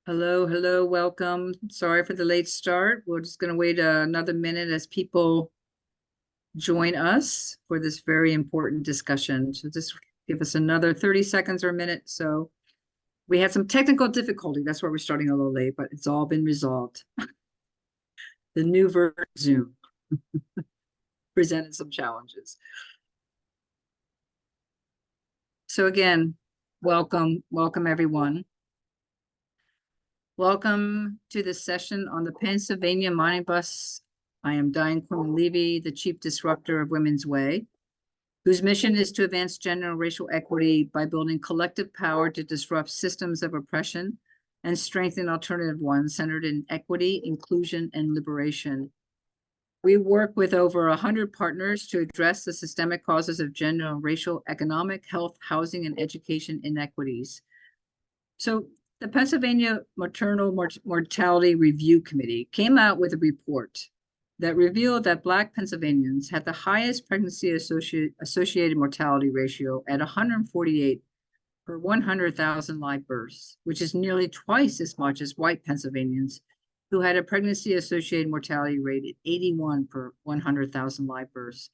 Hello, hello, welcome. Sorry for the late start. We're just going to wait another minute as people join us for this very important discussion. So just give us another 30 seconds or a minute. So we had some technical difficulty. That's why we're starting a little late, but it's all been resolved. The new version of Zoom presented some challenges. So again, welcome everyone. Welcome to the session on the Pennsylvania Momnibus. I am Diane Quinn-Levy, the Chief Disruptor of Women's Way, whose mission is to advance gender and racial equity by building collective power to disrupt systems of oppression and strengthen alternative ones centered in equity, inclusion, and liberation. We work with over 100 partners to address the systemic causes of gender and racial, economic, health, housing, and education inequities. So the Pennsylvania Maternal Mortality Review Committee came out with a report that revealed that Black Pennsylvanians had the highest pregnancy associated mortality ratio at 148 per 100,000 live births, which is nearly twice as much as white Pennsylvanians, who had a pregnancy associated mortality rate at 81 per 100,000 live births,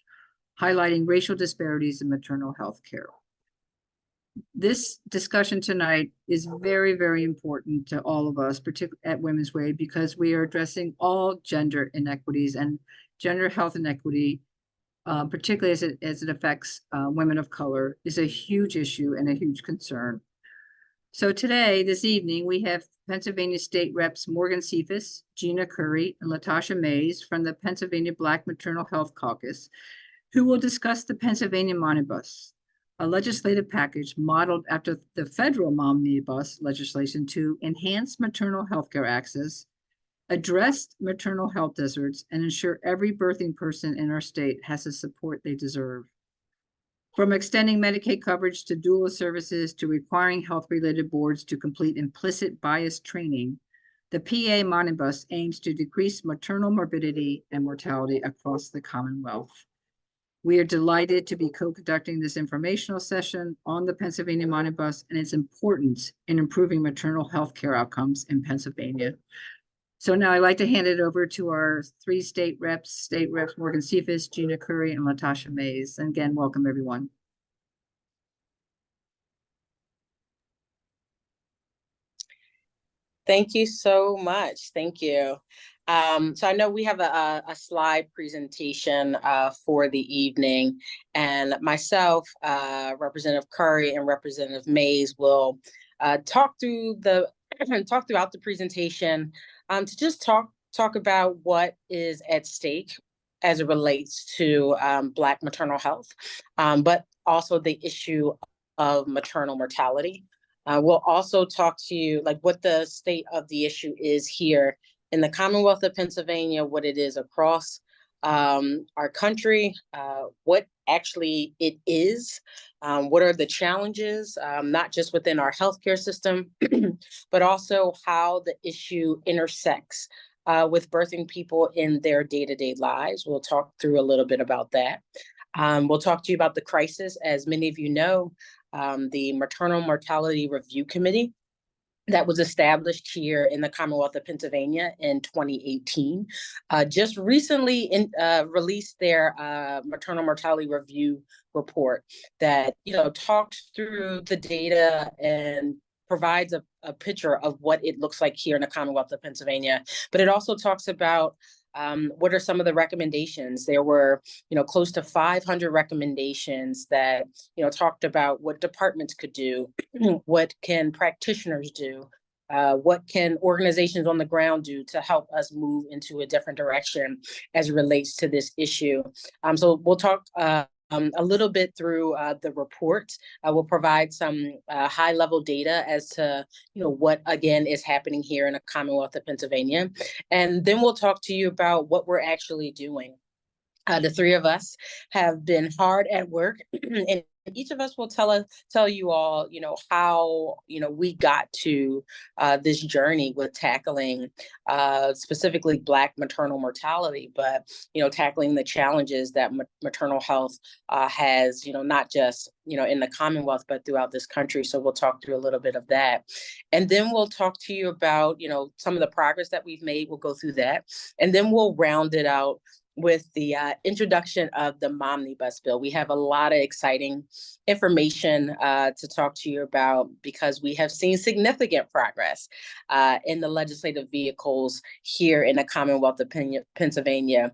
highlighting racial disparities in maternal health care. This discussion tonight is very, very important to all of us, particularly at Women's Way, because we are addressing all gender inequities and gender health inequity, particularly as it affects women of color, is a huge issue and a huge concern. So today, this evening, we have Pennsylvania State Reps Morgan Cephas, Gina Curry, and Latasha Mays from the Pennsylvania Black Maternal Health Caucus, who will discuss the Pennsylvania Momnibus, a legislative package modeled after the federal Momnibus legislation to enhance maternal health care access, address maternal health deserts, and ensure every birthing person in our state has the support they deserve. From extending Medicaid coverage to doula services to requiring health-related boards to complete implicit bias training, the PA Momnibus aims to decrease maternal morbidity and mortality across the Commonwealth. We are delighted to be co-conducting this informational session on the Pennsylvania Momnibus and its importance in improving maternal health care outcomes in Pennsylvania. So now I'd like to hand it over to our three State Reps Morgan Cephas, Gina Curry, and Latasha Mays. And again, welcome everyone. Thank you so much. Thank you. So I know we have a slide presentation for the evening, and myself, Representative Curry, and Representative Mays will talk throughout the presentation to just talk about what is at stake as it relates to Black maternal health, but also the issue of maternal mortality. We'll also talk to you like what the state of the issue is here in the Commonwealth of Pennsylvania, what it is across our country, what actually it is, what are the challenges, not just within our healthcare system, but also how the issue intersects with birthing people in their day-to-day lives. We'll talk through a little bit about that. We'll talk to you about the crisis. As many of you know, the Maternal Mortality Review Committee that was established here in the Commonwealth of Pennsylvania in 2018, just recently released their maternal mortality review report that talks through the data and provides a picture of what it looks like here in the Commonwealth of Pennsylvania. But it also talks about what are some of the recommendations? There were, close to 500 recommendations that, talked about what departments could do, what can practitioners do, what can organizations on the ground do to help us move into a different direction as it relates to this issue. So we'll talk a little bit through the report. We'll provide some high-level data as to what again is happening here in the Commonwealth of Pennsylvania, and then we'll talk to you about what we're actually doing. The three of us have been hard at work in each of us will tell you all, how, we got to this journey with tackling specifically Black maternal mortality, but, tackling the challenges that maternal health has, not just, in the Commonwealth, but throughout this country. So we'll talk through a little bit of that. And then we'll talk to you about, some of the progress that we've made. We'll go through that. And then we'll round it out with the introduction of the Momnibus bill. We have a lot of exciting information to talk to you about, because we have seen significant progress in the legislative vehicles here in the Commonwealth of Pennsylvania,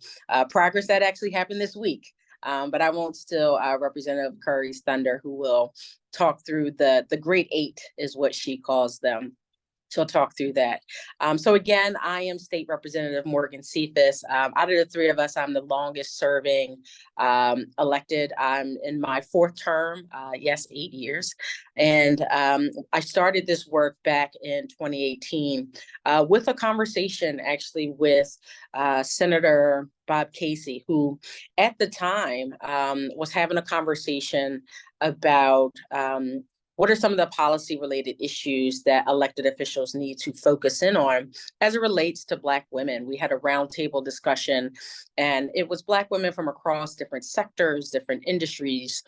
progress that actually happened this week. But I won't steal Representative Curry's thunder, who will talk through the Great Eight, is what she calls them. She'll talk through that. So again, I am State Representative Morgan Cephas. Out of the three of us, I'm the longest serving elected. I'm in my fourth term, yes, 8 years. And I started this work back in 2018 with a conversation actually with Senator Bob Casey, who at the time was having a conversation about what are some of the policy-related issues that elected officials need to focus in on as it relates to Black women? We had a roundtable discussion, and it was Black women from across different sectors, different industries,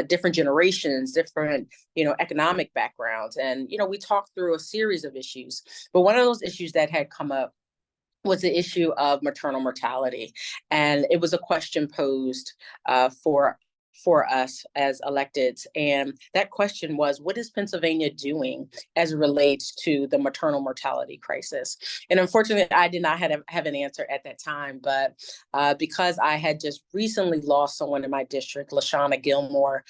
different generations, different, economic backgrounds. And, we talked through a series of issues. But one of those issues that had come up was the issue of maternal mortality. And it was a question posed for us as electeds. And that question was, what is Pennsylvania doing as it relates to the maternal mortality crisis? And unfortunately, I did not have an answer at that time, but because I had just recently lost someone in my district, LaShawna Gilmore,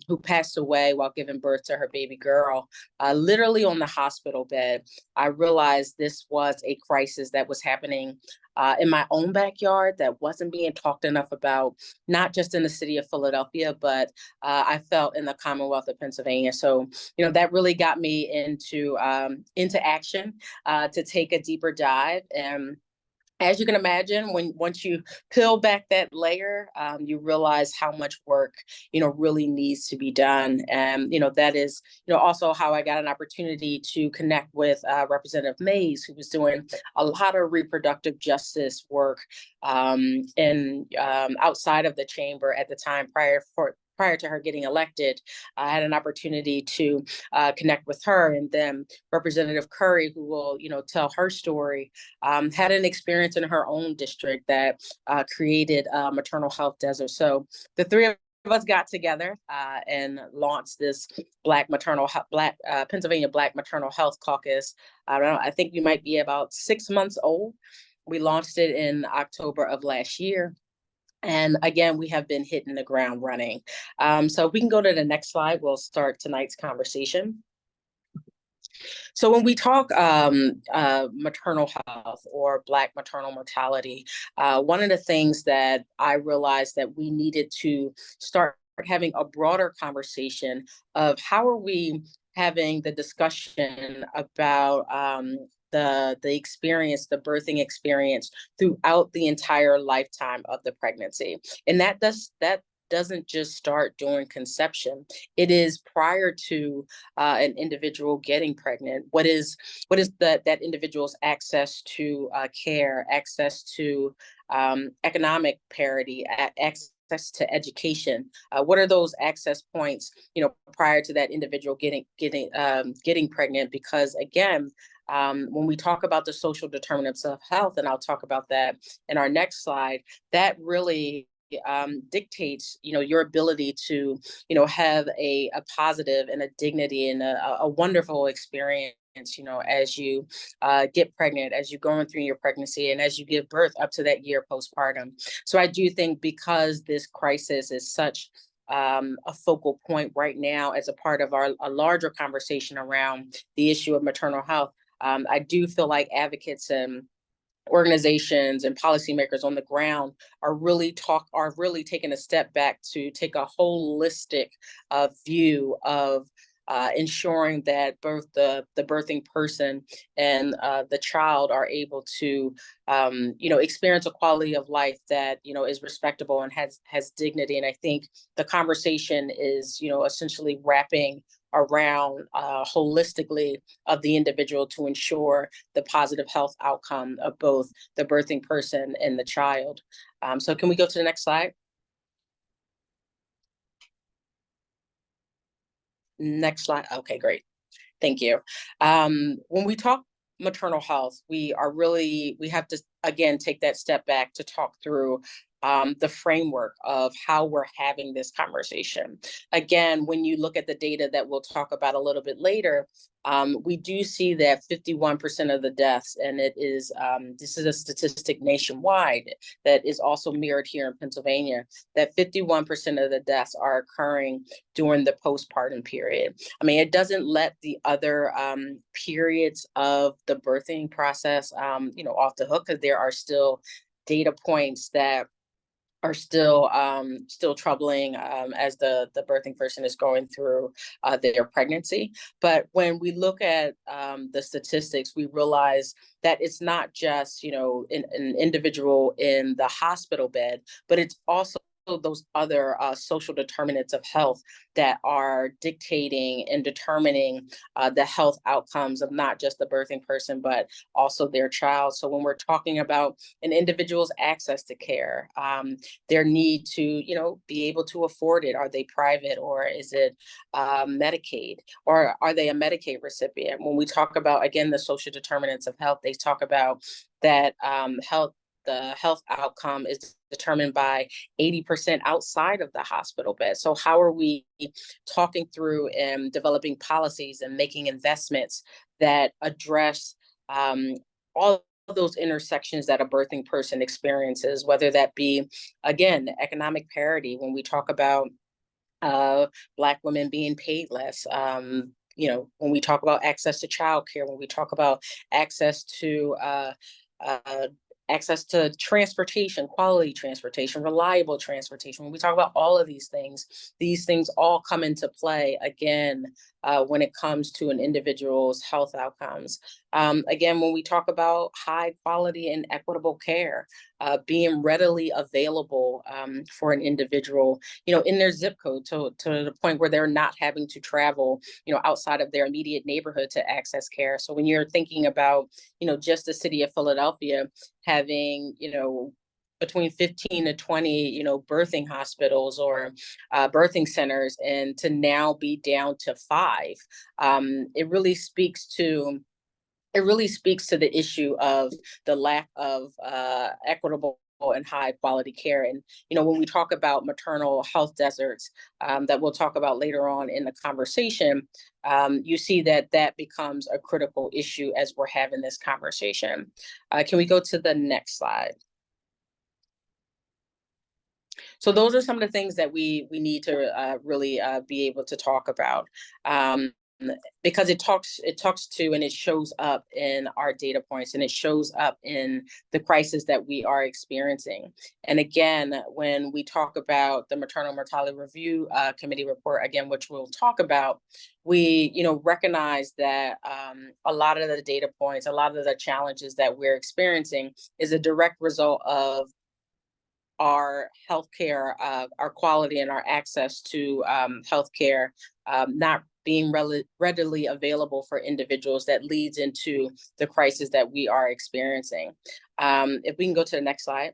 who passed away while giving birth to her baby girl, literally on the hospital bed, I realized this was a crisis that was happening in my own backyard that wasn't being talked enough about, not just in the city of Philadelphia, but I felt in the Commonwealth of Pennsylvania. So, that really got me into action to take a deeper dive. And as you can imagine, once you peel back that layer, you realize how much work, really needs to be done. And, that is, also how I got an opportunity to connect with Representative Mays, who was doing a lot of reproductive justice work outside of the chamber at the time prior to her getting elected. I had an opportunity to connect with her, and then Representative Curry, who will, tell her story, had an experience in her own district that created a maternal health desert. So the three of us got together and launched this Pennsylvania Black Maternal Health Caucus. I think we might be about 6 months old. We launched it in October of last year. And again, we have been hitting the ground running. So if we can go to the next slide, we'll start tonight's conversation. So when we talk maternal health or Black maternal mortality, one of the things that I realized that we needed to start having a broader conversation of how are we having the discussion about the experience, the birthing experience throughout the entire lifetime of the pregnancy. And that doesn't just start during conception. It is prior to an individual getting pregnant. What is that individual's access to care, access to economic parity, access to education? What are those access points, prior to that individual getting pregnant? Because again, when we talk about the social determinants of health, and I'll talk about that in our next slide, that really dictates, your ability to, have a positive and a dignity and a wonderful experience, as you get pregnant, as you're going through your pregnancy, and as you give birth up to that year postpartum. So I do think because this crisis is such a focal point right now as a part of a larger conversation around the issue of maternal health, I do feel like advocates and organizations and policymakers on the ground are really taking a step back to take a holistic view of ensuring that both the birthing person and the child are able to experience a quality of life that is respectable and has dignity. And I think the conversation is essentially wrapping around holistically of the individual to ensure the positive health outcome of both the birthing person and the child. So can we go to the next slide? Next slide. Okay, great. Thank you. When we talk maternal health, we have to, again, take that step back to talk through the framework of how we're having this conversation. Again, when you look at the data that we'll talk about a little bit later, we do see that 51% of the deaths, and this is a statistic nationwide that is also mirrored here in Pennsylvania, that 51% of the deaths are occurring during the postpartum period. I mean, it doesn't let the other periods of the birthing process, off the hook, because there are still data points that are still troubling as the birthing person is going through their pregnancy. But when we look at the statistics, we realize that it's not just an individual in the hospital bed, but it's also those other social determinants of health that are dictating and determining the health outcomes of not just the birthing person, but also their child. So when we're talking about an individual's access to care, their need to, be able to afford it. Are they private, or is it Medicaid, or are they a Medicaid recipient? When we talk about, again, the social determinants of health, they talk about that the health outcome is determined by 80% outside of the hospital bed. So how are we talking through and developing policies and making investments that address all of those intersections that a birthing person experiences, whether that be, again, economic parity, when we talk about Black women being paid less, when we talk about access to childcare, when we talk about access to transportation, quality transportation, reliable transportation. When we talk about all of these things all come into play, again, when it comes to an individual's health outcomes. Again, when we talk about high quality and equitable care, being readily available for an individual, in their zip code to the point where they're not having to travel, outside of their immediate neighborhood to access care. So when you're thinking about, just the city of Philadelphia having, between 15 to 20, birthing hospitals or birthing centers, and to now be down to 5, it really speaks to the issue of the lack of equitable and high quality care. And, when we talk about maternal health deserts, that we'll talk about later on in the conversation, you see that becomes a critical issue as we're having this conversation. Can we go to the next slide? So those are some of the things that we need to really be able to talk about. Because it talks to, and it shows up in our data points, and it shows up in the crisis that we are experiencing. And again, when we talk about the Maternal Mortality Review Committee report, again, which we'll talk about, we recognize that a lot of the data points, a lot of the challenges that we're experiencing is a direct result of our healthcare, our quality and our access to healthcare not being readily available for individuals, that leads into the crisis that we are experiencing. If we can go to the next slide.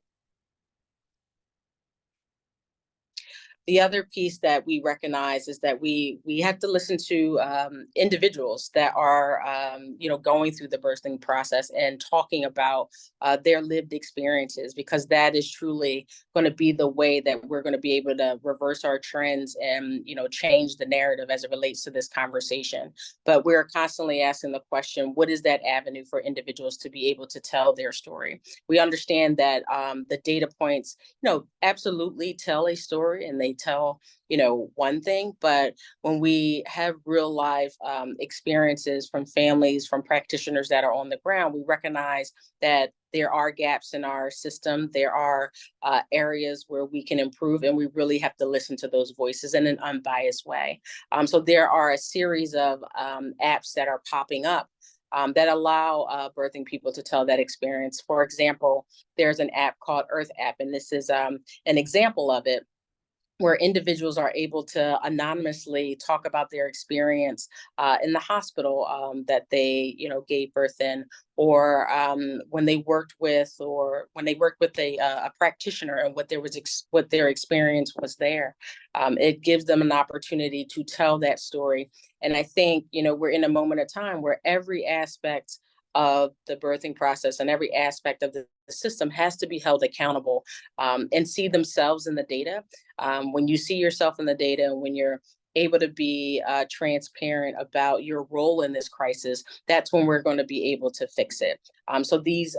The other piece that we recognize is that we have to listen to individuals that are, going through the birthing process and talking about their lived experiences, because that is truly going to be the way that we're going to be able to reverse our trends and, change the narrative as it relates to this conversation. But we're constantly asking the question, what is that avenue for individuals to be able to tell their story? We understand that the data points, absolutely tell a story, and they tell one thing, but when we have real life experiences from families, from practitioners that are on the ground, we recognize that There are gaps in our system. There are areas where we can improve, and we really have to listen to those voices in an unbiased way. So there are a series of apps that are popping up that allow birthing people to tell that experience. For example, there's an app called Earth App, and this is an example of it, where individuals are able to anonymously talk about their experience in the hospital that they, gave birth in, or when they worked with a practitioner, and what their experience was there. It gives them an opportunity to tell that story. And I think, we're in a moment of time where every aspect of the birthing process and every aspect of the system has to be held accountable and see themselves in the data. When you see yourself in the data, and when you're able to be transparent about your role in this crisis, that's when we're going to be able to fix it. So these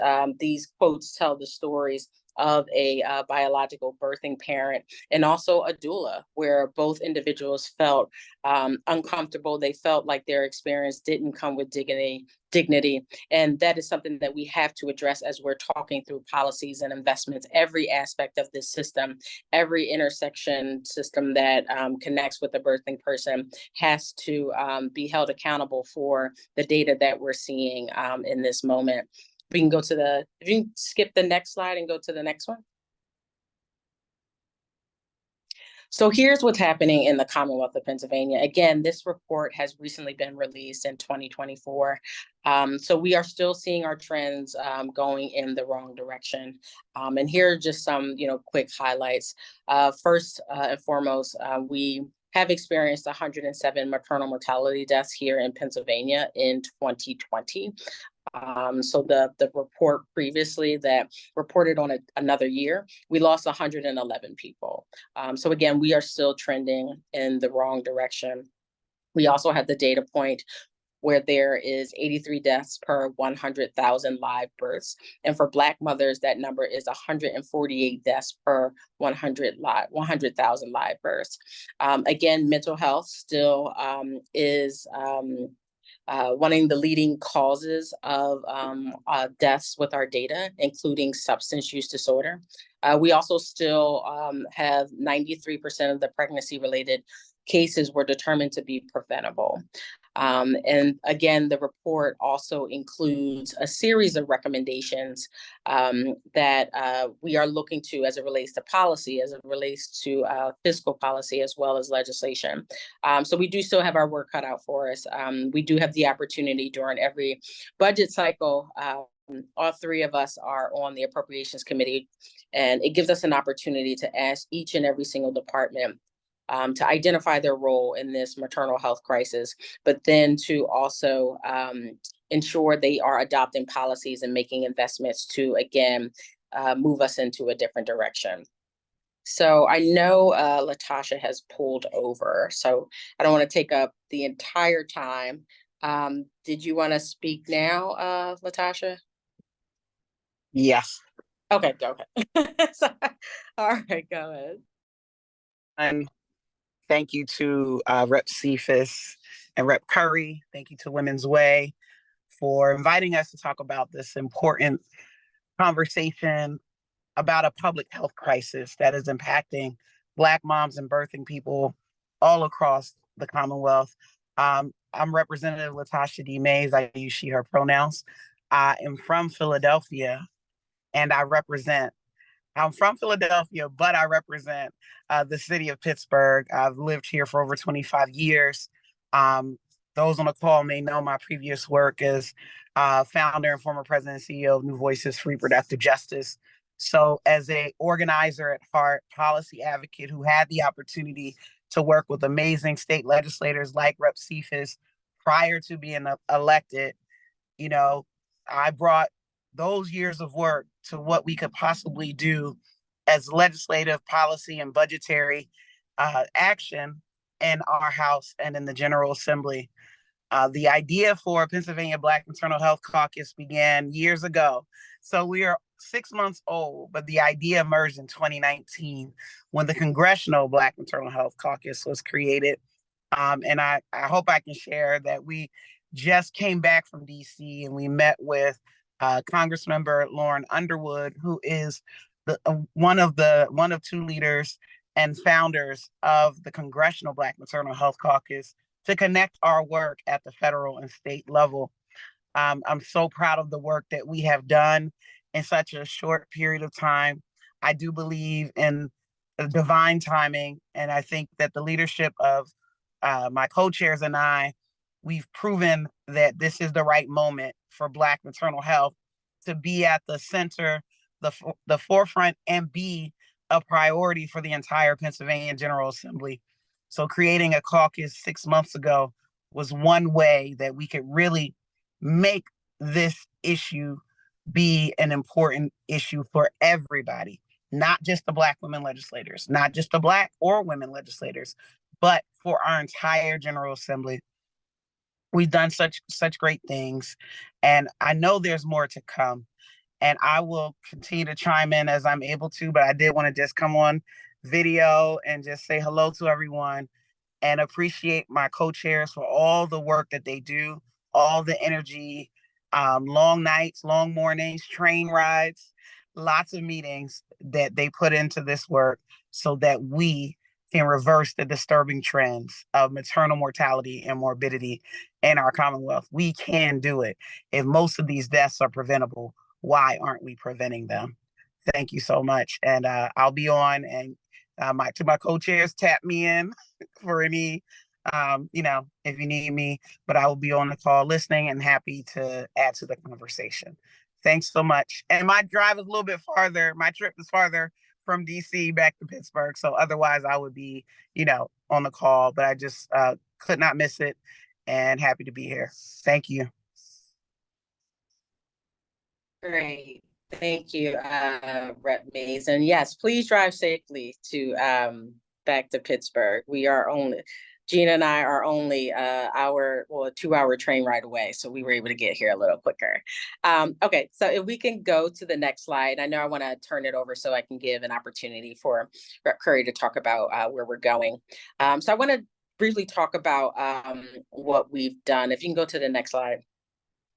quotes tell the stories of a biological birthing parent and also a doula, where both individuals felt uncomfortable. They felt like their experience didn't come with dignity. And that is something that we have to address as we're talking through policies and investments. Every aspect of this system, every intersection system that connects with the birthing person has to be held accountable for the data that we're seeing in this moment. We can if you can skip the next slide and go to the next one. So here's what's happening in the Commonwealth of Pennsylvania. Again, this report has recently been released in 2024. So we are still seeing our trends going in the wrong direction. And here are just some, quick highlights. First and foremost, we have experienced 107 maternal mortality deaths here in Pennsylvania in 2020. So the report previously that reported on another year, we lost 111 people. So again, we are still trending in the wrong direction. We also have the data point where there is 83 deaths per 100,000 live births. And for Black mothers, that number is 148 deaths per 100,000 live births. Again, mental health still is one of the leading causes of deaths with our data, including substance use disorder. We also still have 93% of the pregnancy-related cases were determined to be preventable. And again, the report also includes a series of recommendations that we are looking to as it relates to policy, as it relates to fiscal policy, as well as legislation. So we do still have our work cut out for us. We do have the opportunity during every budget cycle. All three of us are on the Appropriations Committee, and it gives us an opportunity to ask each and every single department to identify their role in this maternal health crisis, but then to also ensure they are adopting policies and making investments to, again, move us into a different direction. So I know Latasha has pulled over, so I don't want to take up the entire time. Did you want to speak now, Latasha? Yes. Okay, go ahead. All right, go ahead. And thank you to Rep Cephas and Rep Curry. Thank you to Women's Way for inviting us to talk about this important conversation about a public health crisis that is impacting Black moms and birthing people all across the Commonwealth. I'm Representative Latasha D. Mays. I use she, her pronouns. I am from Philadelphia, and I'm from Philadelphia, but I represent the city of Pittsburgh. I've lived here for over 25 years. Those on the call may know my previous work as founder and former president and CEO of New Voices for Reproductive Justice. So as an organizer at heart, policy advocate who had the opportunity to work with amazing state legislators like Rep Cephas prior to being elected, I brought those years of work to what we could possibly do as legislative policy and budgetary action in our House and in the General Assembly. The idea for Pennsylvania Black Maternal Health Caucus began years ago. So we are 6 months old, but the idea emerged in 2019 when the Congressional Black Maternal Health Caucus was created. And I hope I can share that we just came back from DC and we met with Congressmember Lauren Underwood, who is one of two leaders and founders of the Congressional Black Maternal Health Caucus, to connect our work at the federal and state level. I'm so proud of the work that we have done in such a short period of time. I do believe in divine timing, and I think that the leadership of my co-chairs and I, we've proven that this is the right moment for Black maternal health to be at the center, the forefront, and be a priority for the entire Pennsylvania General Assembly. So creating a caucus 6 months ago was one way that we could really make this issue be an important issue for everybody, not just the Black women legislators, not just the Black or women legislators, but for our entire General Assembly. We've done such great things, and I know there's more to come, and I will continue to chime in as I'm able to, but I did want to just come on video and just say hello to everyone and appreciate my co-chairs for all the work that they do, all the energy, long nights, long mornings, train rides, lots of meetings that they put into this work so that we can reverse the disturbing trends of maternal mortality and morbidity in our Commonwealth. We can do it. If most of these deaths are preventable, why aren't we preventing them? Thank you so much. And I'll be on, and my co-chairs, tap me in for any, if you need me, but I will be on the call listening and happy to add to the conversation. Thanks so much. And my drive is a little bit farther. My trip is farther from DC back to Pittsburgh. So otherwise I would be, on the call, but I just could not miss it, and happy to be here. Thank you. Great. Thank you, Rep. Mays. And yes, please drive safely to back to Pittsburgh. Gina and I are only a 2-hour train ride away. So we were able to get here a little quicker. Okay, so if we can go to the next slide. I know I want to turn it over so I can give an opportunity for Rep. Curry to talk about where we're going. So I want to briefly talk about what we've done. If you can go to the next slide.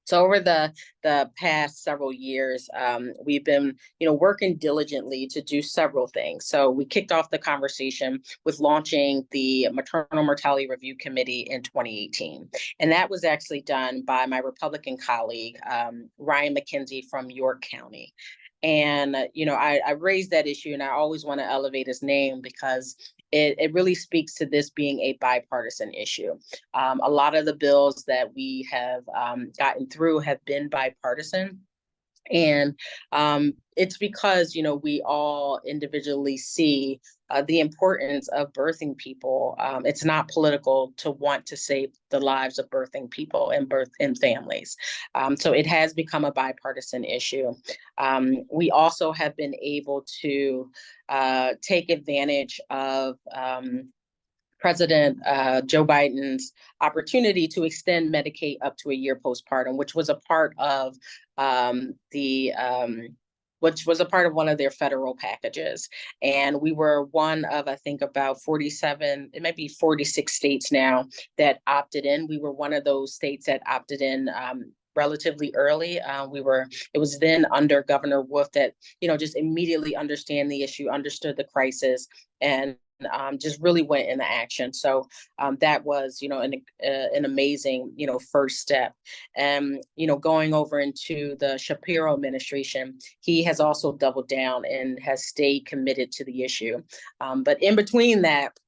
So over the past several years, we've been, working diligently to do several things. So we kicked off the conversation with launching the Maternal Mortality Review Committee in 2018. And that was actually done by my Republican colleague, Ryan McKenzie from York County. And, I raised that issue, and I always want to elevate his name because it really speaks to this being a bipartisan issue. A lot of the bills that we have gotten through have been bipartisan. And it's because, we all individually see the importance of birthing people. It's not political to want to save the lives of birthing people and families. So it has become a bipartisan issue. We also have been able to take advantage of President Joe Biden's opportunity to extend Medicaid up to a year postpartum, which was a part of one of their federal packages. And we were one of, I think, about 47, it might be 46 states now that opted in. We were one of those states that opted in relatively early. It was then under Governor Wolf that, just immediately understood the issue, understood the crisis, and just really went into action. So that was, an amazing, first step. And, going over into the Shapiro administration, he has also doubled down and has stayed committed to the issue. But in between that,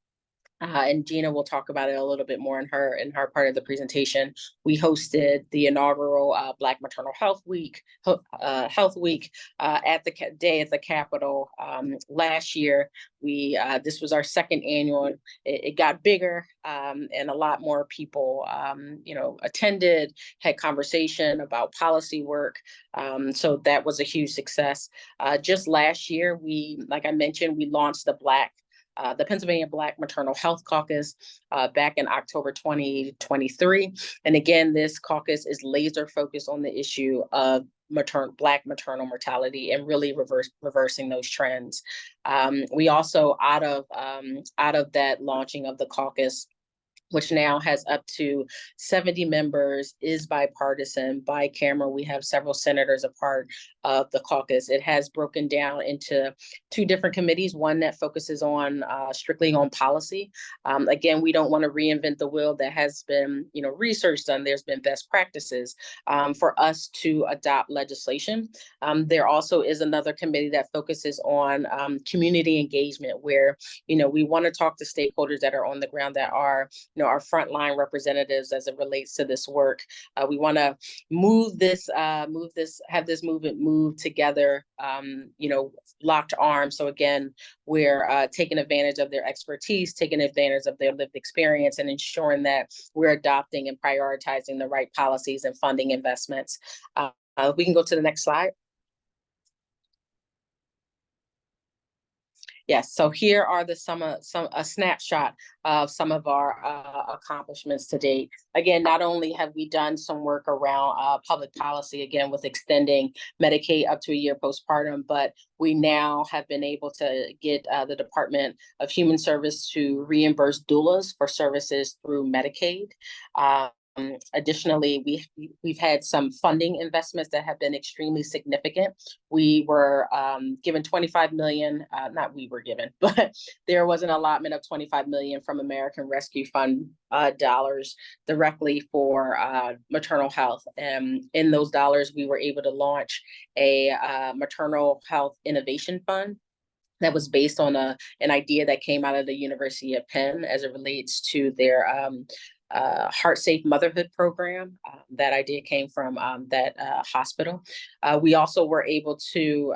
and Gina will talk about it a little bit more in her part of the presentation, we hosted the inaugural Black Maternal Health Week at the day at the Capitol last year. This was our second annual. It got bigger, and a lot more people, attended, had conversation about policy work. So that was a huge success. Just last year, like I mentioned, we launched the Pennsylvania Black Maternal Health Caucus back in October 2023. And again, this caucus is laser focused on the issue of Black maternal mortality and really reversing those trends. We also, out of that launching of the caucus, which now has up to 70 members, is bipartisan, bicameral. We have several senators a part of the caucus. It has broken down into 2 different committees, one that focuses on strictly on policy. Again, we don't want to reinvent the wheel. That has been, research done. There's been best practices for us to adopt legislation. There also is another committee that focuses on community engagement, where, we want to talk to stakeholders that are on the ground, that are, our frontline representatives as it relates to this work. We want to have this movement move together, locked arms. So again, we're taking advantage of their expertise, taking advantage of their lived experience, and ensuring that we're adopting and prioritizing the right policies and funding investments. We can go to the next slide. Yes, so here are a snapshot of some of our accomplishments to date. Again, not only have we done some work around public policy, again, with extending Medicaid up to a year postpartum, but we now have been able to get the Department of Human Service to reimburse doulas for services through Medicaid. Additionally, we've had some funding investments that have been extremely significant. We were given 25 million, not we were given, but there was an allotment of 25 million from American Rescue Fund dollars directly for maternal health. And in those dollars, we were able to launch a maternal health innovation fund that was based on an idea that came out of the University of Penn as it relates to their Heart Safe Motherhood program. That idea came from that hospital. We also were able to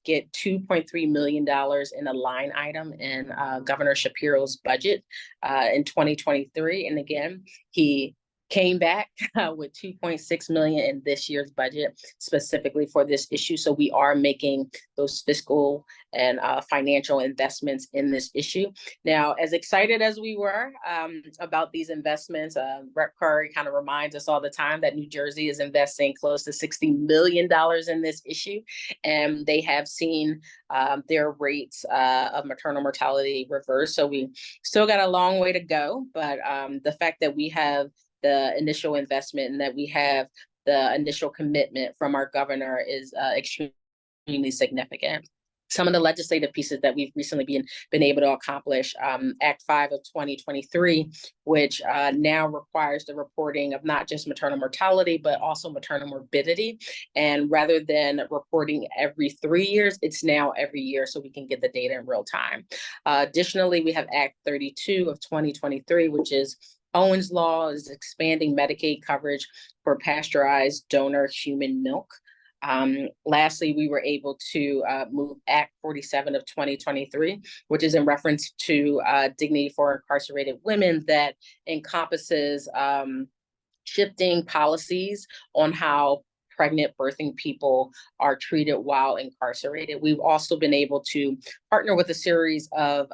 get $2.3 million in a line item in Governor Shapiro's budget in 2023. And again, he came back with 2.6 million in this year's budget specifically for this issue. So we are making those fiscal and financial investments in this issue. Now, as excited as we were about these investments, Rep. Curry kind of reminds us all the time that New Jersey is investing close to $60 million in this issue, and they have seen their rates of maternal mortality reverse. So we still got a long way to go, but the fact that we have the initial investment and that we have the initial commitment from our governor is extremely significant. Some of the legislative pieces that we've recently been able to accomplish, Act 5 of 2023, which now requires the reporting of not just maternal mortality, but also maternal morbidity. And rather than reporting every 3 years, it's now every year, so we can get the data in real time. Additionally, we have Act 32 of 2023, which is Owen's Law, is expanding Medicaid coverage for pasteurized donor human milk. Lastly, we were able to move Act 47 of 2023, which is in reference to dignity for incarcerated women, that encompasses shifting policies on how pregnant birthing people are treated while incarcerated. We've also been able to partner with a series of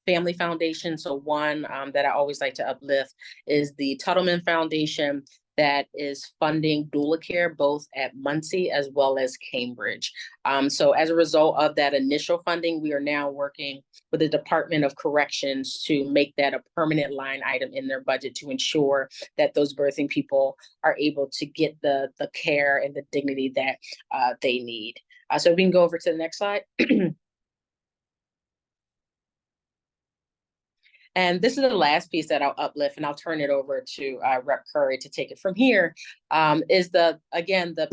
family foundations. So one that I always like to uplift is the Tuttleman Foundation, that is funding doula care both at Muncie as well as Cambridge. So as a result of that initial funding, we are now working with the Department of Corrections to make that a permanent line item in their budget to ensure that those birthing people are able to get the care and the dignity that they need. So we can go over to the next slide. And this is the last piece that I'll uplift, and I'll turn it over to Rep. Curry to take it from here, is the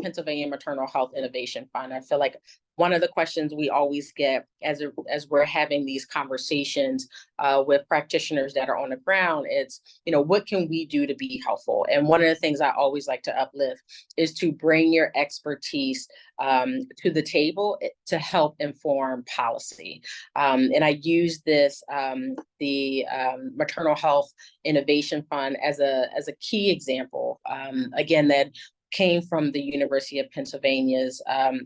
Pennsylvania Maternal Health Innovation Fund. I feel like one of the questions we always get as we're having these conversations with practitioners that are on the ground, it's, what can we do to be helpful? And one of the things I always like to uplift is to bring your expertise to the table to help inform policy. And I use this, the Maternal Health Innovation Fund as a key example, again, that came from the University of Pennsylvania's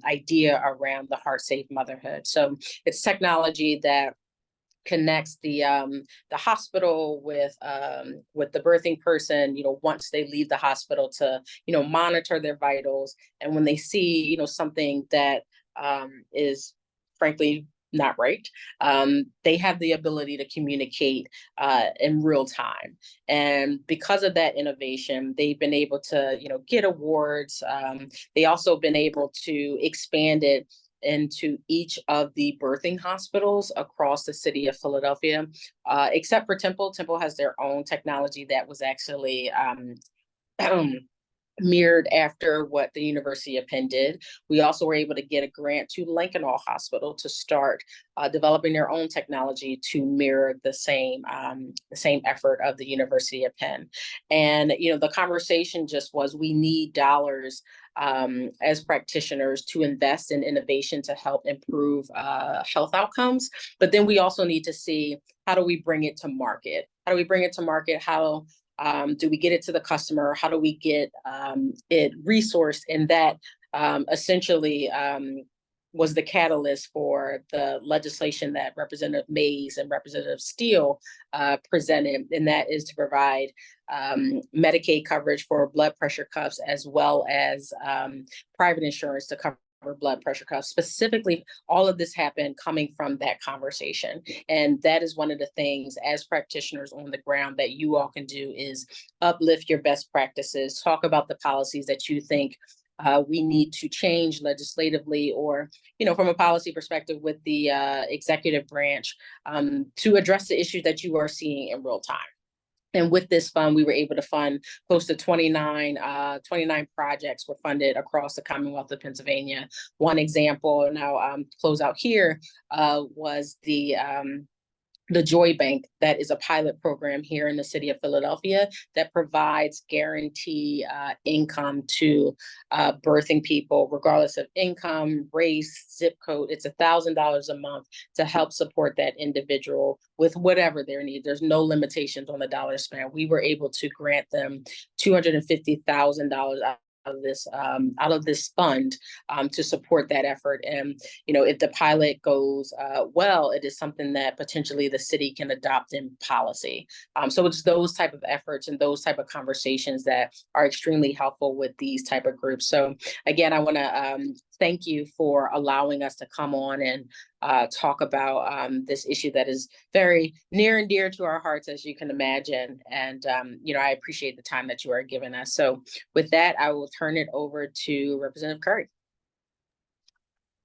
idea around the Heart Safe Motherhood. So it's technology that connects the hospital with the birthing person, once they leave the hospital, to, monitor their vitals. And when they see, something that is frankly not right, they have the ability to communicate in real time. And because of that innovation, they've been able to, get awards. They also been able to expand it into each of the birthing hospitals across the city of Philadelphia, except for Temple. Temple has their own technology that was actually mirrored after what the University of Penn did. We also were able to get a grant to Lincoln Hospital to start developing their own technology to mirror the same effort of the University of Penn. And the conversation just was, we need dollars as practitioners to invest in innovation to help improve health outcomes. But then we also need to see, how do we bring it to market? How do we bring it to market? How do we get it to the customer? How do we get it resourced? And that essentially was the catalyst for the legislation that Representative Mays and Representative Steele presented, and that is to provide Medicaid coverage for blood pressure cuffs, as well as private insurance to cover blood pressure cuffs. Specifically, all of this happened coming from that conversation. And that is one of the things as practitioners on the ground that you all can do, is uplift your best practices, talk about the policies that you think we need to change legislatively, or, from a policy perspective with the executive branch, to address the issues that you are seeing in real time. And with this fund, we were able to fund close to 29 projects were funded across the Commonwealth of Pennsylvania. One example, and I'll close out here, was the Joy Bank. That is a pilot program here in the city of Philadelphia that provides guarantee income to birthing people, regardless of income, race, zip code. It's $1,000 a month to help support that individual with whatever their need. There's no limitations on the dollar spent. We were able to grant them $250,000 out of this fund to support that effort. And if the pilot goes well, it is something that potentially the city can adopt in policy. So it's those type of efforts and those type of conversations that are extremely helpful with these type of groups. So again, I want to thank you for allowing us to come on and talk about this issue that is very near and dear to our hearts, as you can imagine. And, I appreciate the time that you are giving us. So with that, I will turn it over to Representative Curry.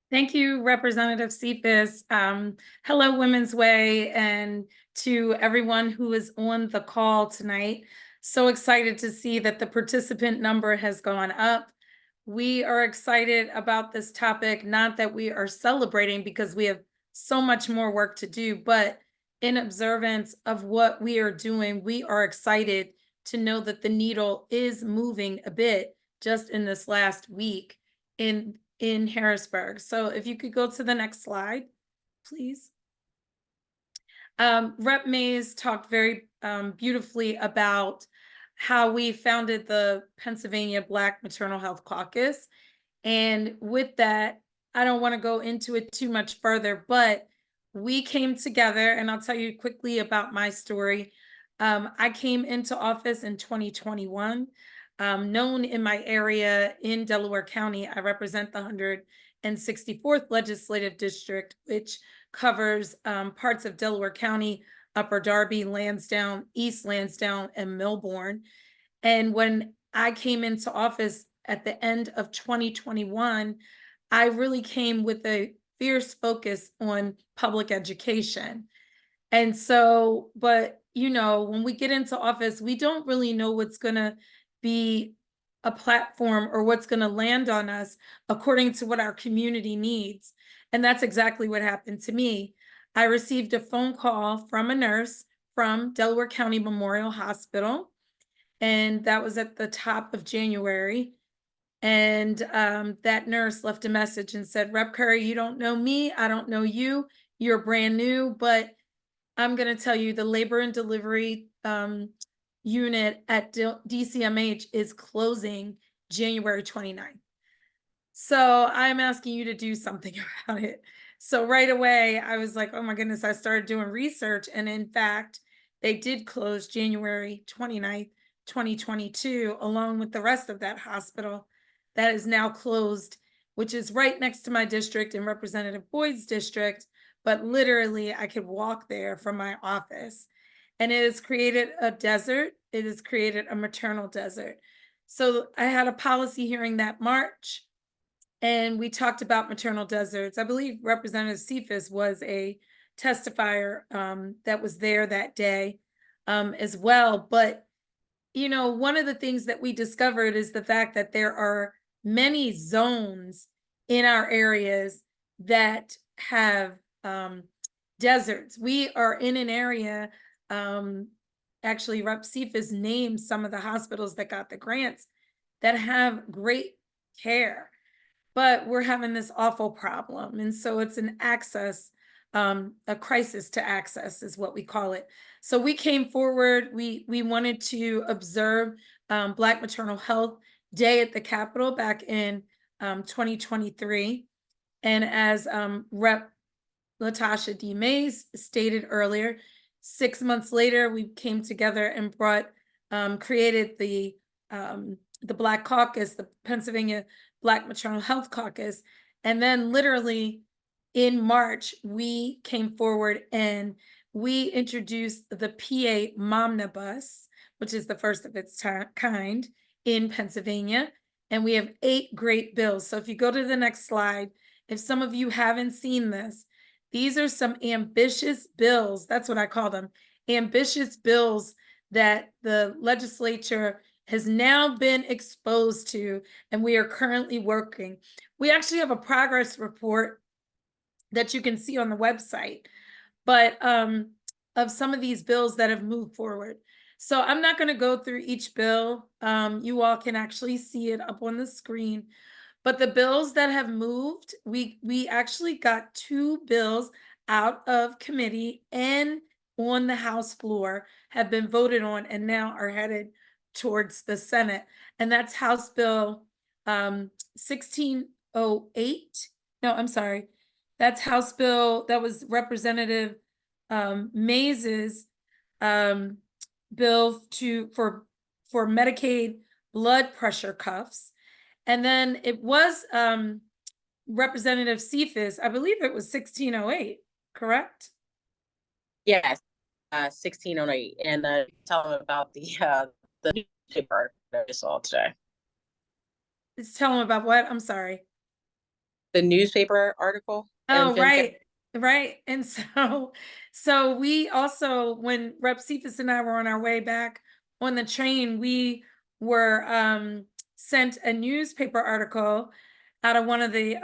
Thank you, Representative Cephas. Hello, Women's Way, and to everyone who is on the call tonight. So excited to see that the participant number has gone up. We are excited about this topic, not that we are celebrating because we have so much more work to do, but in observance of what we are doing, we are excited to know that the needle is moving a bit just in this last week in Harrisburg. So if you could go to the next slide, please. Rep Mays talked very beautifully about how we founded the Pennsylvania Black Maternal Health Caucus. And with that, I don't want to go into it too much further, but we came together, and I'll tell you quickly about my story. I came into office in 2021. Known in my area in Delaware County, I represent the 164th Legislative District, which covers parts of Delaware County, Upper Darby, Lansdowne, East Lansdowne, and Millbourne. And when I came into office at the end of 2021, I really came with a fierce focus on public education. And so, but when we get into office, we don't really know what's going to be a platform or what's going to land on us according to what our community needs. And that's exactly what happened to me. I received a phone call from a nurse from Delaware County Memorial Hospital, and that was at the top of January. And that nurse left a message and said, Rep Curry, you don't know me, I don't know you, you're brand new, but I'm going to tell you the labor and delivery unit at DCMH is closing January 29th. So I'm asking you to do something about it. So right away, I was like, oh my goodness, I started doing research. And in fact, they did close January 29th, 2022, along with the rest of that hospital that is now closed, which is right next to my district and Representative Boyd's district. but literally I could walk there from my office. And it has created a desert. It has created a maternal desert. So I had a policy hearing that March, and we talked about maternal deserts. I believe Representative Cephas was a testifier that was there that day as well. But, you know, one of the things that we discovered is the fact that there are many zones in our areas that have deserts. We are in an area, actually Rep. Cephas named some of the hospitals that got the grants that have great care, but we're having this awful problem. And so it's an access, a crisis to access is what we call it. So we came forward, we wanted to observe Black Maternal Health Day at the Capitol back in 2023. And as Rep. Latasha D. Mays stated earlier, 6 months later, we came together and created the Black Caucus, the Pennsylvania Black Maternal Health Caucus. And then literally in March, we came forward and we introduced the PA Momnibus, which is the first of its kind in Pennsylvania. And we have 8 great bills. So if you go to the next slide, if some of you haven't seen this, these are some ambitious bills. That's what I call them, ambitious bills that the legislature has now been exposed to, and we are currently working. We actually have a progress report that you can see on the website, but of some of these bills that have moved forward. So I'm not going to go through each bill. You all can actually see it up on the screen. But the bills that have moved, we actually got 2 bills out of committee and on the House floor, have been voted on and now are headed towards the Senate. And that's House Bill 1608. No, I'm sorry. That's House Bill, that was Representative Mays's bill for Medicaid blood pressure cuffs. And then it was Representative Cephas, I believe it was 1608, correct? Yes, 1608. And tell them about the newspaper that I saw today. It's telling about what? I'm sorry. The newspaper article. Oh, right. Right. And so we also, when Rep. Cephas and I were on our way back on the train, we were sent a newspaper article out of one of the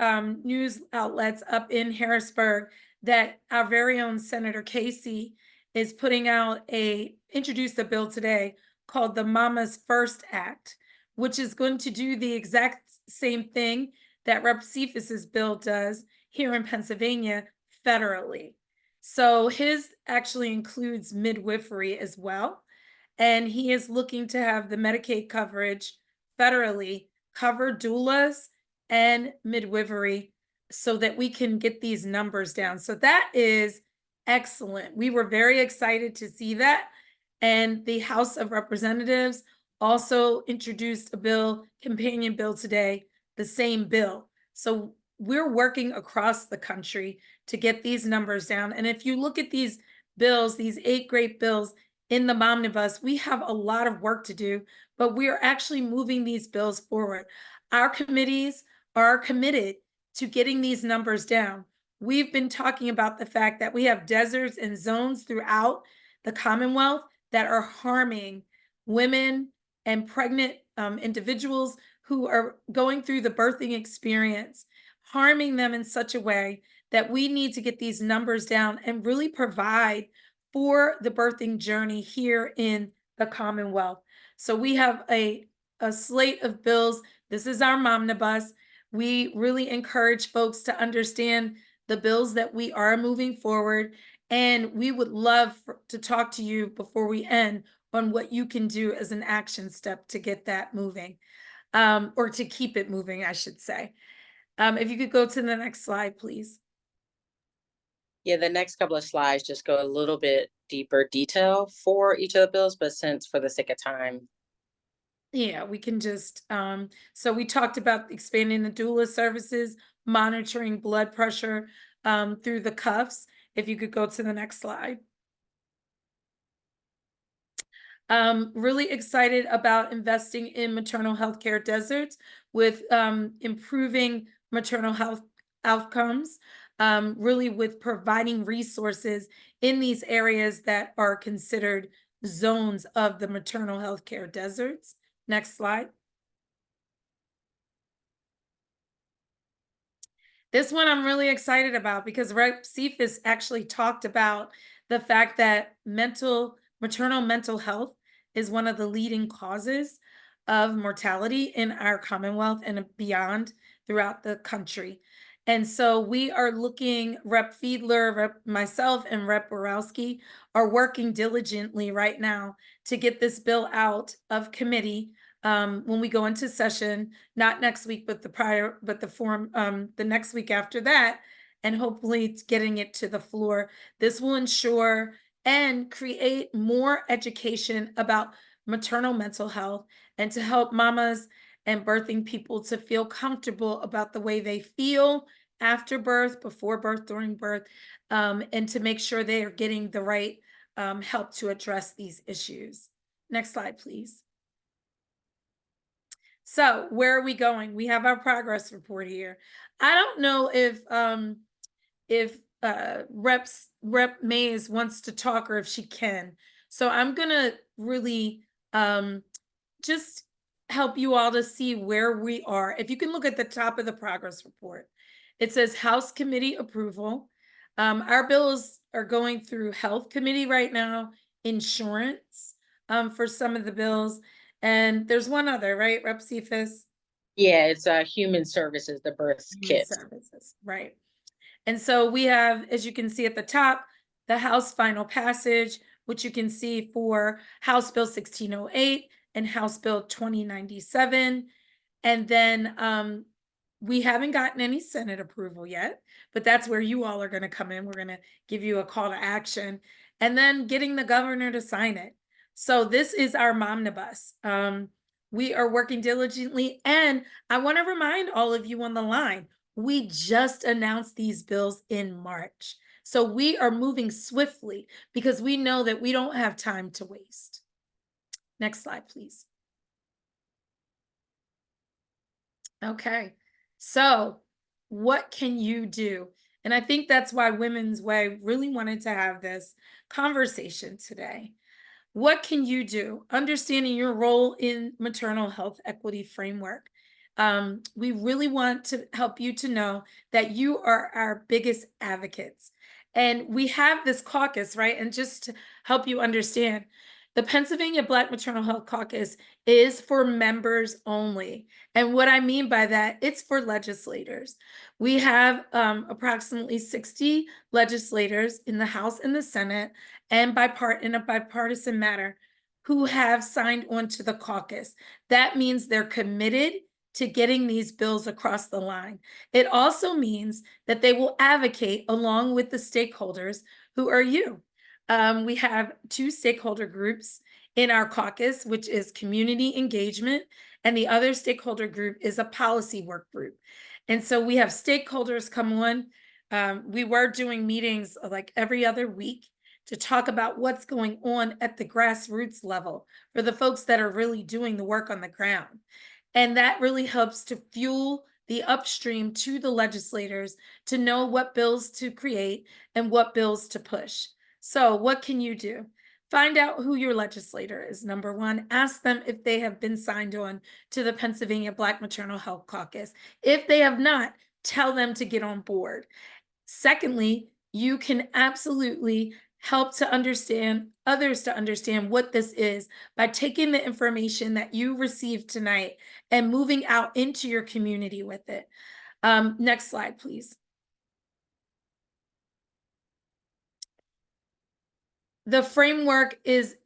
news outlets up in Harrisburg that our very own Senator Casey is putting out introduced a bill today called the Mama's First Act, which is going to do the exact same thing that Rep. Cephas's bill does here in Pennsylvania federally. So his actually includes midwifery as well. And he is looking to have the Medicaid coverage federally cover doulas and midwifery so that we can get these numbers down. So that is excellent. We were very excited to see that. And the House of Representatives also introduced a bill, companion bill today, the same bill. So we're working across the country to get these numbers down. And if you look at these bills, these 8 great bills in the Momnibus, we have a lot of work to do, but we are actually moving these bills forward. Our committees are committed to getting these numbers down. We've been talking about the fact that we have deserts and zones throughout the Commonwealth that are harming women and pregnant individuals who are going through the birthing experience, harming them in such a way that we need to get these numbers down and really provide for the birthing journey here in the Commonwealth. So we have a slate of bills. This is our Momnibus. We really encourage folks to understand the bills that we are moving forward. And we would love to talk to you before we end on what you can do as an action step to get that moving, or to keep it moving, I should say. If you could go to the next slide, please. Yeah, the next couple of slides just go a little bit deeper detail for each of the bills, but since for the sake of time. Yeah, we can just, so we talked about expanding the doula services, monitoring blood pressure, through the cuffs. If you could go to the next slide. Really excited about investing in maternal health care deserts with improving maternal health outcomes, really with providing resources in these areas that are considered zones of the maternal health care deserts. Next slide. This one I'm really excited about because Rep Cephas actually talked about the fact that maternal mental health is one of the leading causes of mortality in our Commonwealth and beyond throughout the country. And so we are looking, Rep Fiedler, myself, and Rep Borowski are working diligently right now to get this bill out of committee when we go into session, not next week, but the next week after that, and hopefully getting it to the floor. This will ensure and create more education about maternal mental health and to help mamas and birthing people to feel comfortable about the way they feel after birth, before birth, during birth, and to make sure they are getting the right help to address these issues. Next slide, please. So where are we going? We have our progress report here. I don't know if Rep Mays wants to talk or if she can. So I'm gonna really just help you all to see where we are. If you can look at the top of the progress report, it says House Committee approval. Our bills are going through Health Committee right now, insurance for some of the bills. And there's one other, right, Rep Cephas? Yeah, it's Human Services, the birth Human kit. Services, right. And so we have, as you can see at the top, the House final passage, which you can see for House Bill 1608 and House Bill 2097. And then we haven't gotten any Senate approval yet, but that's where you all are going to come in. We're going to give you a call to action and then getting the governor to sign it. So this is our Momnibus. We are working diligently, and I want to remind all of you on the line, we just announced these bills in March. So we are moving swiftly because we know that we don't have time to waste. Next slide, please. Okay, so what can you do? And I think that's why Women's Way really wanted to have this conversation today. What can you do? Understanding your role in maternal health equity framework. We really want to help you to know that you are our biggest advocates. And we have this caucus, right? And just to help you understand, the Pennsylvania Black Maternal Health Caucus is for members only. And what I mean by that, it's for legislators. We have approximately 60 legislators in the House and the Senate and in a bipartisan matter who have signed on to the caucus. That means they're committed to getting these bills across the line. It also means that they will advocate along with the stakeholders who are you. We have two stakeholder groups in our caucus, which is community engagement, and the other stakeholder group is a policy work group. And so we have stakeholders come on. We were doing meetings like every other week to talk about what's going on at the grassroots level for the folks that are really doing the work on the ground. And that really helps to fuel the upstream to the legislators to know what bills to create and what bills to push. So what can you do? Find out who your legislator is, number one. Ask them if they have been signed on to the Pennsylvania Black Maternal Health Caucus. If they have not, tell them to get on board. Secondly, you can absolutely help to understand others to understand what this is by taking the information that you received tonight and moving out into your community with it. Next slide, please. The framework is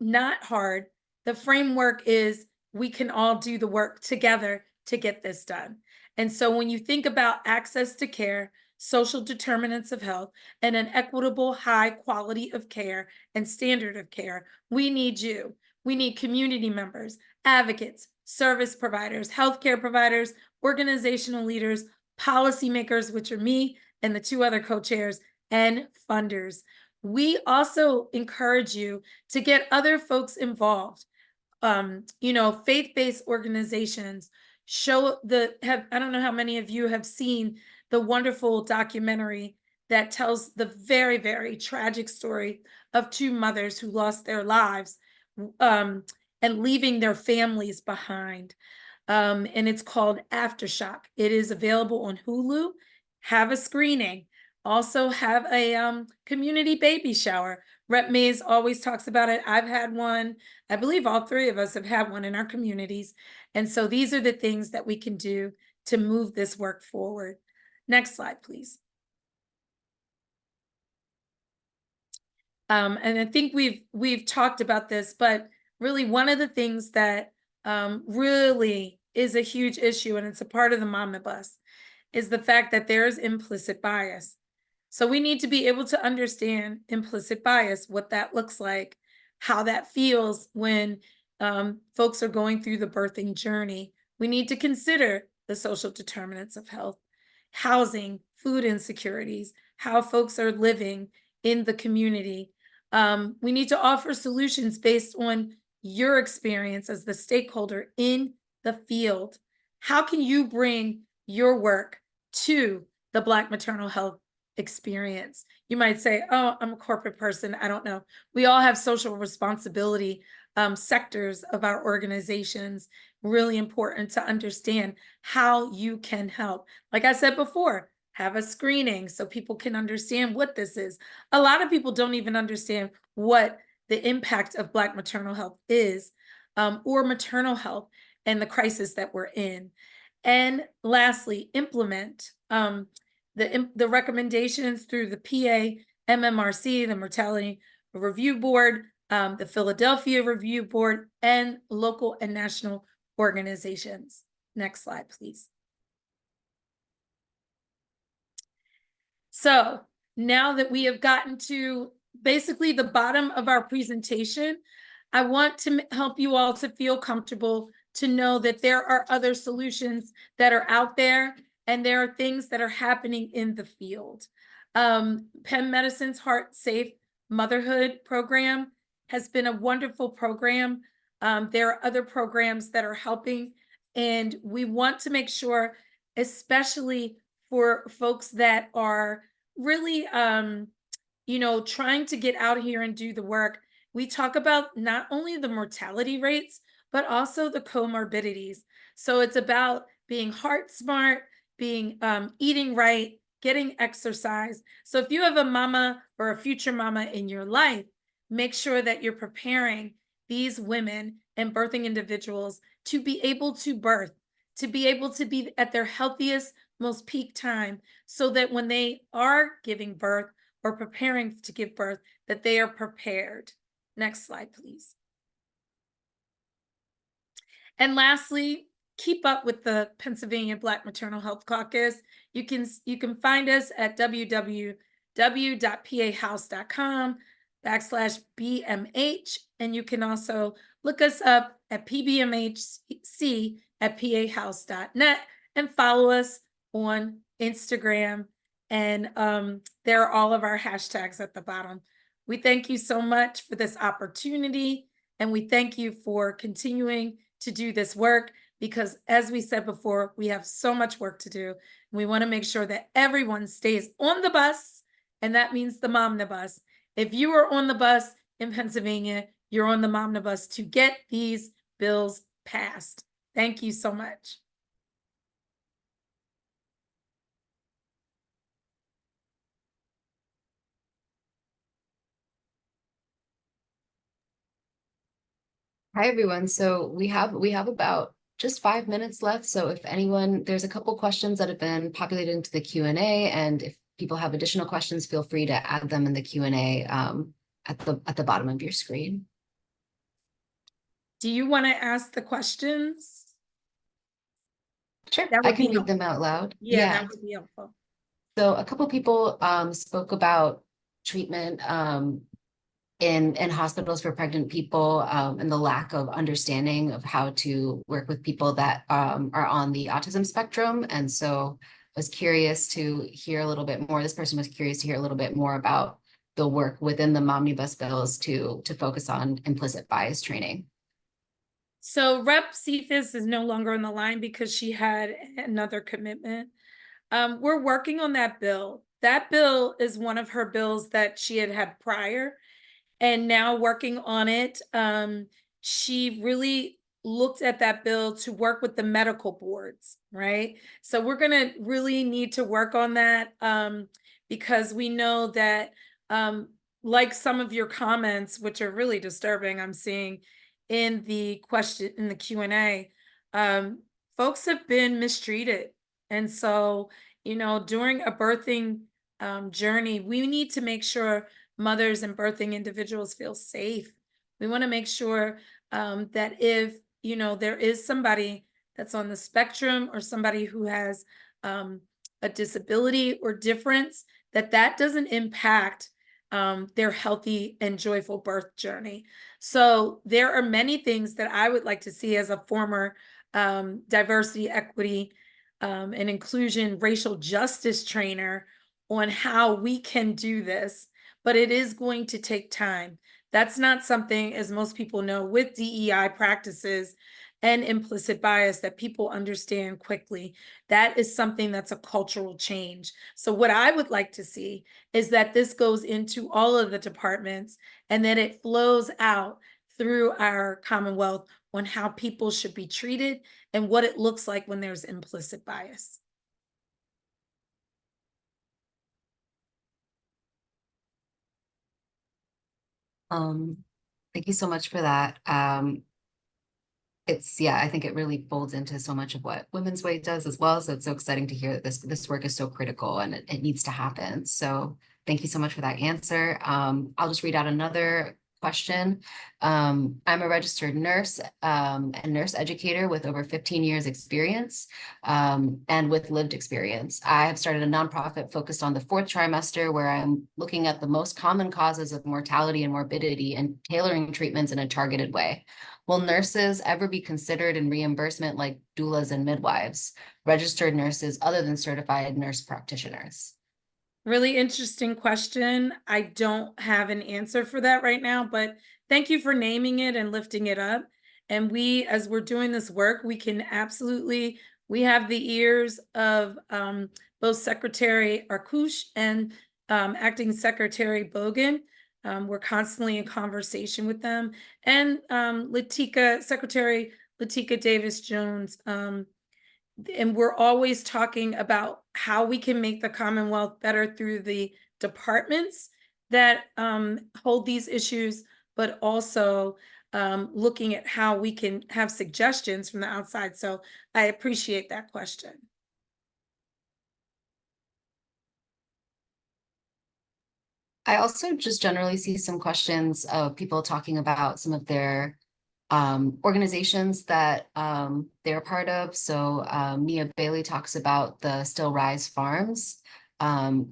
not hard. The framework is we can all do the work together to get this done. And so when you think about access to care, social determinants of health, and an equitable high quality of care and standard of care, we need you. We need community members, advocates, service providers, healthcare providers, organizational leaders, policymakers, which are me, and the 2 other co-chairs and funders. We also encourage you to get other folks involved. You know, faith-based organizations I don't know how many of you have seen the wonderful documentary that tells the very, very tragic story of 2 mothers who lost their lives, and leaving their families behind. And it's called Aftershock. It is available on Hulu. Have a screening. Also have a community baby shower. Rep Mays always talks about it. I've had one. I believe all 3 of us have had one in our communities. And so these are the things that we can do to move this work forward. Next slide, please. And I think we've talked about this, but really one of the things that really is a huge issue, and it's a part of the Momnibus, is the fact that there is implicit bias. So we need to be able to understand implicit bias, what that looks like, how that feels when folks are going through the birthing journey. We need to consider the social determinants of health, housing, food insecurities, how folks are living in the community. We need to offer solutions based on your experience as the stakeholder in the field. How can you bring your work to the Black maternal health experience? You might say, oh, I'm a corporate person, I don't know. We all have social responsibility sectors of our organizations. Really important to understand how you can help. Like I said before, have a screening so people can understand what this is. A lot of people don't even understand what the impact of Black maternal health is, or maternal health and the crisis that we're in. And lastly, implement the recommendations through the PA MMRC, the Mortality Review Board, the Philadelphia Review Board, and local and national organizations. Next slide, please. So now that we have gotten to basically the bottom of our presentation, I want to help you all to feel comfortable to know that there are other solutions that are out there, and there are things that are happening in the field. Penn Medicine's Heart Safe Motherhood program has been a wonderful program. There are other programs that are helping, and we want to make sure, especially for folks that are really, you know, trying to get out here and do the work. We talk about not only the mortality rates, but also the comorbidities. So it's about being heart smart, being eating right, getting exercise. So if you have a mama or a future mama in your life, make sure that you're preparing these women and birthing individuals to be able to birth, to be able to be at their healthiest, most peak time, so that when they are giving birth or preparing to give birth, that they are prepared. Next slide, please. And lastly, keep up with the Pennsylvania Black Maternal Health Caucus. You can find us at www.pahouse.com/BMH, and you can also look us up at pbmhc@pahouse.net and follow us on Instagram. And there are all of our hashtags at the bottom. We thank you so much for this opportunity, and we thank you for continuing to do this work, because as we said before, we have so much work to do. And we want to make sure that everyone stays on the bus, and that means the Momnibus. If you are on the bus in Pennsylvania, you're on the Momnibus to get these bills passed. Thank you so much. Hi, everyone. So we have about just 5 minutes left. So if anyone, there's a couple questions that have been populated into the Q&A, and if people have additional questions, feel free to add them in the Q&A at the bottom of your screen. Do you want to ask the questions? Sure, That I would can be read them out loud. Yeah, that would be helpful. So a couple people spoke about treatment in hospitals for pregnant people, and the lack of understanding of how to work with people that are on the autism spectrum. And so was curious to hear a little bit more. This person was curious to hear a little bit more about the work within the Momnibus bills to focus on implicit bias training. So Rep Cephas is no longer on the line because she had another commitment. We're working on that bill. That bill is one of her bills that she had prior, and now working on it. She really looked at that bill to work with the medical boards, right? So we're gonna really need to work on that because we know that like some of your comments, which are really disturbing, I'm seeing in the question in the Q&A, folks have been mistreated. And so, you know, during a birthing journey, we need to make sure mothers and birthing individuals feel safe. We want to make sure that if, you know, there is somebody that's on the spectrum or somebody who has a disability or difference, that doesn't impact their healthy and joyful birth journey. So there are many things that I would like to see as a former diversity, equity, and inclusion racial justice trainer on how we can do this, but it is going to take time. That's not something, as most people know, with DEI practices and implicit bias that people understand quickly. That is something that's a cultural change. So what I would like to see is that this goes into all of the departments and that it flows out through our Commonwealth on how people should be treated and what it looks like when there's implicit bias. Thank you so much for that. I think it really folds into so much of what Women's Way does as well. So it's so exciting to hear that this work is so critical and it needs to happen. So thank you so much for that answer. I'll just read out another question. I'm a registered nurse and nurse educator with over 15 years experience and with lived experience. I have started a nonprofit focused on the 4th trimester where I'm looking at the most common causes of mortality and morbidity and tailoring treatments in a targeted way. Will nurses ever be considered in reimbursement like doulas and midwives, registered nurses other than certified nurse practitioners? Really interesting question. I don't have an answer for that right now, but thank you for naming it and lifting it up. And we, as we're doing this work, we can absolutely, we have the ears of both Secretary Arkush and Acting Secretary Bogan. We're constantly in conversation with them. And Secretary Latika Davis-Jones, and we're always talking about how we can make the Commonwealth better through the departments that hold these issues, but also looking at how we can have suggestions from the outside. So I appreciate that question. I also just generally see some questions of people talking about some of their organizations that they're part of. So Mia Bailey talks about the Still Rise Farms,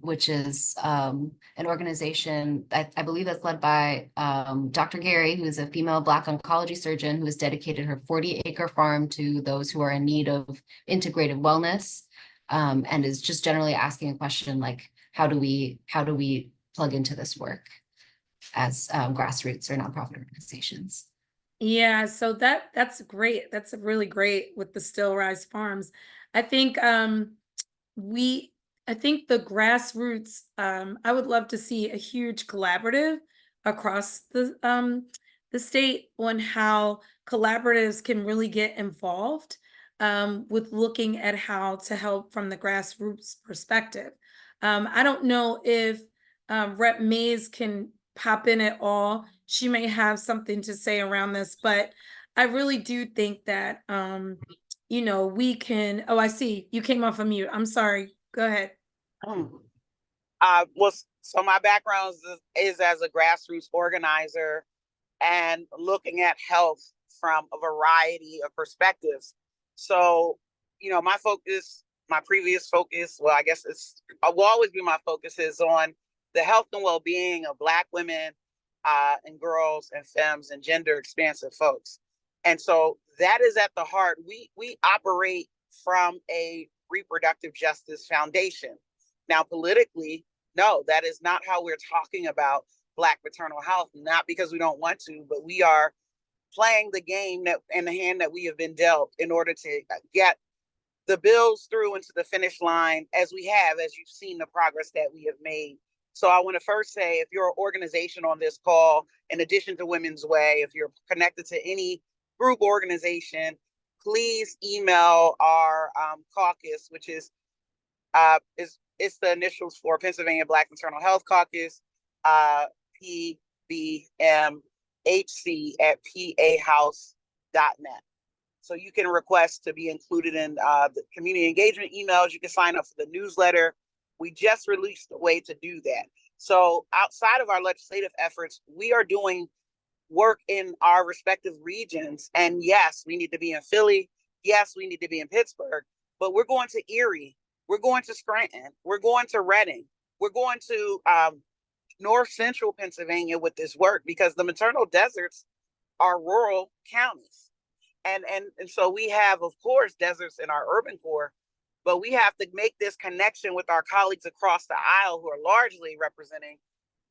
which is an organization that I believe that's led by Dr. Gary, who is a female Black oncology surgeon who has dedicated her 40-acre farm to those who are in need of integrated wellness, and is just generally asking a question like, how do we plug into this work as grassroots or nonprofit organizations? Yeah, so that's great. That's really great with the Still Rise Farms. I think I think the grassroots, I would love to see a huge collaborative across the state on how collaboratives can really get involved with looking at how to help from the grassroots perspective. I don't know if Rep Mays can pop in at all. She may have something to say around this, but I really do think that, you know, we can, oh, I see, you came off of mute. I'm sorry, go ahead. So my background is as a grassroots organizer and looking at health from a variety of perspectives. So, you know, my previous focus, well, I guess will always be my focus is on the health and well-being of Black women and girls and femmes and gender expansive folks. And so that is at the heart. We operate from a Reproductive Justice Foundation. Now, politically, no, that is not how we're talking about Black maternal health, not because we don't want to, but we are playing the game that and the hand that we have been dealt in order to get the bills through into the finish line as we have, as you've seen the progress that we have made. So I want to first say, if you're an organization on this call, in addition to Women's Way, if you're connected to any group organization, please email our caucus, which is it's the initials for Pennsylvania Black Maternal Health Caucus, pbmhc@pahouse.net. So you can request to be included in the community engagement emails. You can sign up for the newsletter. We just released a way to do that. So outside of our legislative efforts, we are doing work in our respective regions. And yes, we need to be in Philly. Yes, we need to be in Pittsburgh, but we're going to Erie. We're going to Scranton. We're going to Reading. We're going to North Central Pennsylvania with this work, because the maternal deserts are rural counties. And so we have, of course, deserts in our urban core, but we have to make this connection with our colleagues across the aisle who are largely representing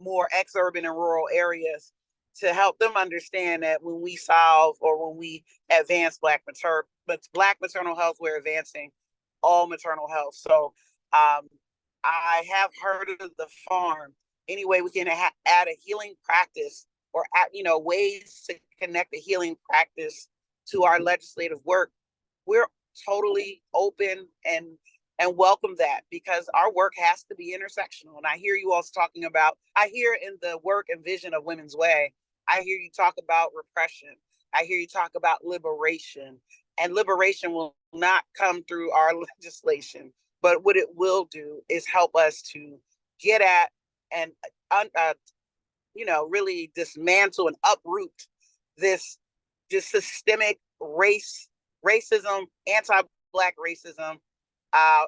more ex-urban and rural areas to help them understand that when we solve or when we advance Black maternal health, we're advancing all maternal health. So I have heard of the farm. Anyway, we can add a healing practice or ways to connect the healing practice to our legislative work. We're totally open and welcome that, because our work has to be intersectional. And I hear you also talking about, I hear in the work and vision of Women's Way, I hear you talk about repression. I hear you talk about liberation, and liberation will not come through our legislation, but what it will do is help us to get at and really dismantle and uproot this just systemic racism, anti-Black racism,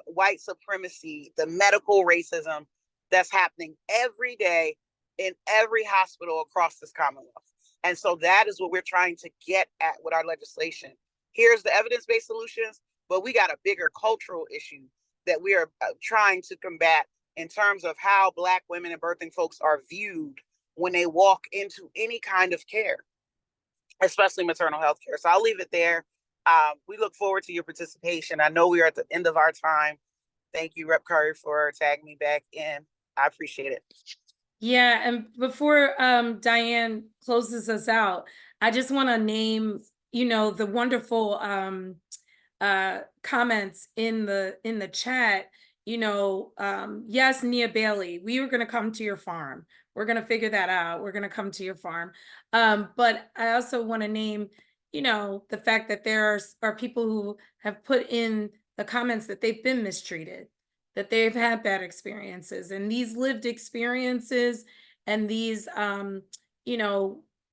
white supremacy, the medical racism that's happening every day in every hospital across this Commonwealth. And so that is what we're trying to get at with our legislation. Here's the evidence-based solutions, but we got a bigger cultural issue that we are trying to combat in terms of how Black women and birthing folks are viewed when they walk into any kind of care, especially maternal health care. So I'll leave it there. We look forward to your participation. I know we are at the end of our time. Thank you, Rep. Curry, for tagging me back in. I appreciate it. Yeah, and before Diane closes us out, I just want to name, the wonderful comments in the chat. Yes, Nia Bailey, we were going to come to your farm. We're going to figure that out. We're going to come to your farm. But I also want to name, the fact that there are people who have put in the comments that they've been mistreated, that they've had bad experiences, and these lived experiences and these,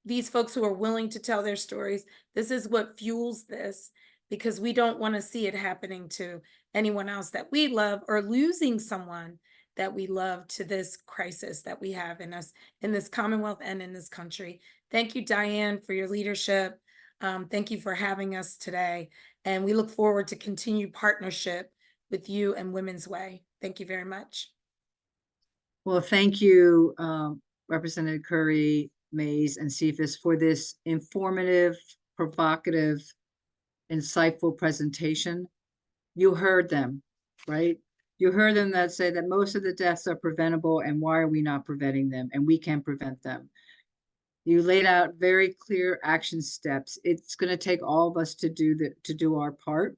these folks who are willing to tell their stories. This is what fuels this, because we don't want to see it happening to anyone else that we love, or losing someone that we love to this crisis that we have in us, in this Commonwealth and in this country. Thank you, Diane, for your leadership. Thank you for having us today. And we look forward to continued partnership with you and Women's Way. Thank you very much. Well, thank you, Representative Curry, Mays, and Cephas, for this informative, provocative, insightful presentation. You heard them, right? You heard them that say that most of the deaths are preventable, and why are we not preventing them? And we can prevent them. You laid out very clear action steps. It's going to take all of us to do our part.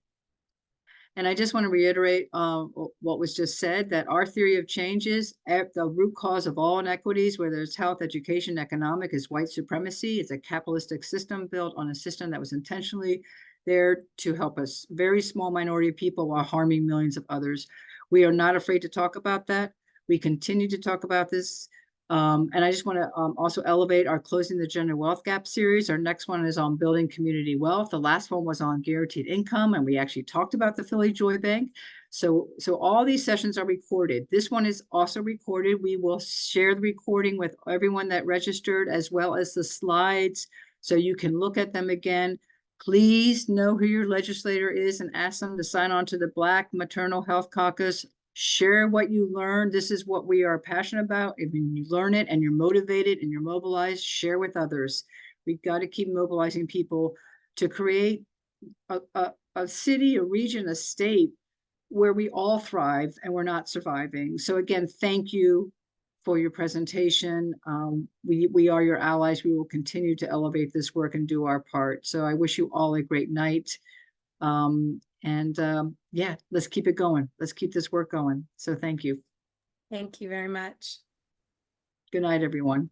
And I just want to reiterate what was just said, that our theory of change is the root cause of all inequities, whether it's health, education, economic, is white supremacy. It's a capitalistic system built on a system that was intentionally there to help us, very small minority of people, while harming millions of others. We are not afraid to talk about that. We continue to talk about this. And I just want to also elevate our Closing the Gender Wealth Gap series. Our next one is on building community wealth. The last one was on guaranteed income, and we actually talked about the Philly Joy Bank. So all these sessions are recorded. This one is also recorded. We will share the recording with everyone that registered, as well as the slides, so you can look at them again. Please know who your legislator is and ask them to sign on to the Black Maternal Health Caucus. Share what you learned. This is what we are passionate about. If you learn it and you're motivated and you're mobilized, share with others. We've got to keep mobilizing people to create a city, a region, a state where we all thrive and we're not surviving. So again, thank you for your presentation. We are your allies. We will continue to elevate this work and do our part. So I wish you all a great night. Yeah, let's keep it going. Let's keep this work going. So thank you. Thank you very much. Good night, everyone.